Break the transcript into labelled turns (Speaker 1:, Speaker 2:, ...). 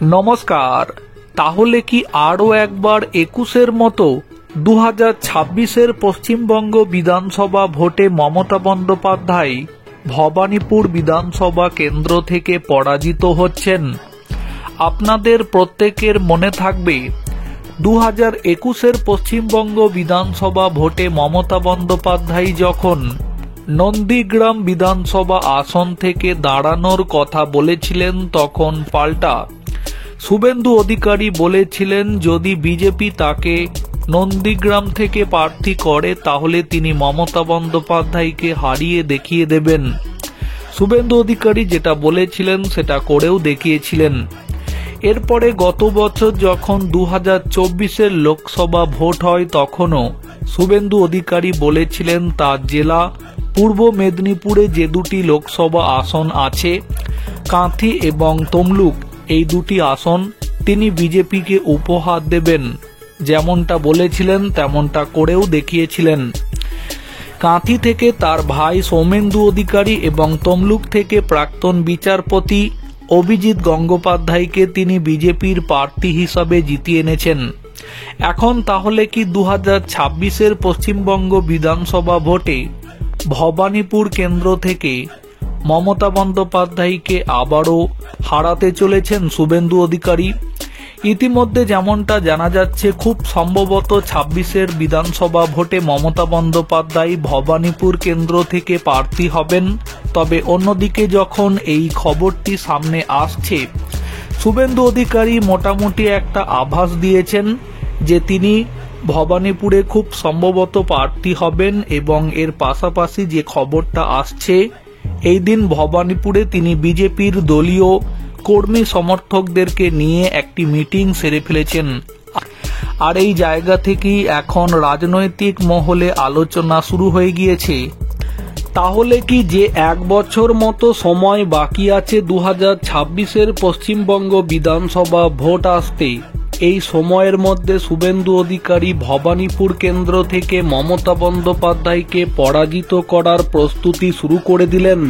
Speaker 1: নমস্কার। তাহলে কি আরও একবার ২১-এর মতো ২০২৬-এর পশ্চিমবঙ্গ বিধানসভা ভোটে মমতা বন্দ্যোপাধ্যায় ভবানীপুর বিধানসভা কেন্দ্র থেকে পরাজিত হচ্ছেন? আপনাদের প্রত্যেকের মনে থাকবে ২০২১-এর পশ্চিমবঙ্গ বিধানসভা ভোটে মমতা বন্দ্যোপাধ্যায় যখন নন্দীগ্রাম বিধানসভা আসন থেকে দাঁড়ানোর কথা বলেছিলেন, তখন পাল্টা শুভেন্দু অধিকারী বলেছিলেন যদি বিজেপি তাকে নন্দীগ্রাম থেকে প্রার্থী করে তাহলে তিনি মমতা বন্দ্যোপাধ্যায়কে হারিয়ে দেখিয়ে দেবেন। শুভেন্দু অধিকারী যেটা বলেছিলেন সেটা করেও দেখিয়েছিলেন। এরপরে গত বছর যখন ২০২৪-এর লোকসভা ভোট হয়, তখনও শুভেন্দু অধিকারী বলেছিলেন তার জেলা পূর্ব মেদিনীপুরে যে দুটি লোকসভা আসন আছে, কাঁথি এবং তমলুক, এই দুটি আসন তিনি বিজেপিকে উপহার দেবেন। যেমনটা বলেছিলেন তেমনটা করেও দেখিয়েছিলেন। কাঁথি থেকে তার ভাই সৌমেন্দু অধিকারী এবং তমলুক থেকে প্রাক্তন বিচারপতি অভিজিৎ গঙ্গোপাধ্যায়কে তিনি বিজেপির প্রার্থী হিসাবে জিতিয়ে এনেছেন। এখন তাহলে কি ২০২৬-এর পশ্চিমবঙ্গ বিধানসভা ভোটে ভবানীপুর কেন্দ্র থেকে মমতা বন্দ্যোপাধ্যায়কে আবারও হারাতে চলেছেন শুভেন্দু অধিকারী? ইতিমধ্যে যেমনটা জানা যাচ্ছে, খুব সম্ভবত ২৬-এর বিধানসভা ভোটে মমতা বন্দ্যোপাধ্যায় ভবানীপুর কেন্দ্র থেকে প্রার্থী হবেন। তবে অন্যদিকে যখন এই খবরটি সামনে আসছে, শুভেন্দু অধিকারী মোটামুটি একটা আভাস দিয়েছেন যে তিনি ভবানীপুরে খুব সম্ভবত প্রার্থী হবেন, এবং এর পাশাপাশি যে খবরটা আসছে, এই দিন ভবানীপুরে তিনি বিজেপির দলীয় কর্মী সমর্থকদেরকে নিয়ে একটি মিটিং সেরে ফেলেছেন। আর এই জায়গা থেকেই এখন রাজনৈতিক মহলে আলোচনা শুরু হয়ে গিয়েছে। তাহলে কি যে ১ বছর মতো সময় বাকি আছে ২০২৬-এর পশ্চিমবঙ্গ বিধানসভা ভোট আসতে, এই সময়ের মধ্যে শুভেন্দু অধিকারী ভবানীপুর কেন্দ্র থেকে মমতা বন্দ্যোপাধ্যায়কে পরাজিত করার প্রস্তুতি শুরু করে দিলেন?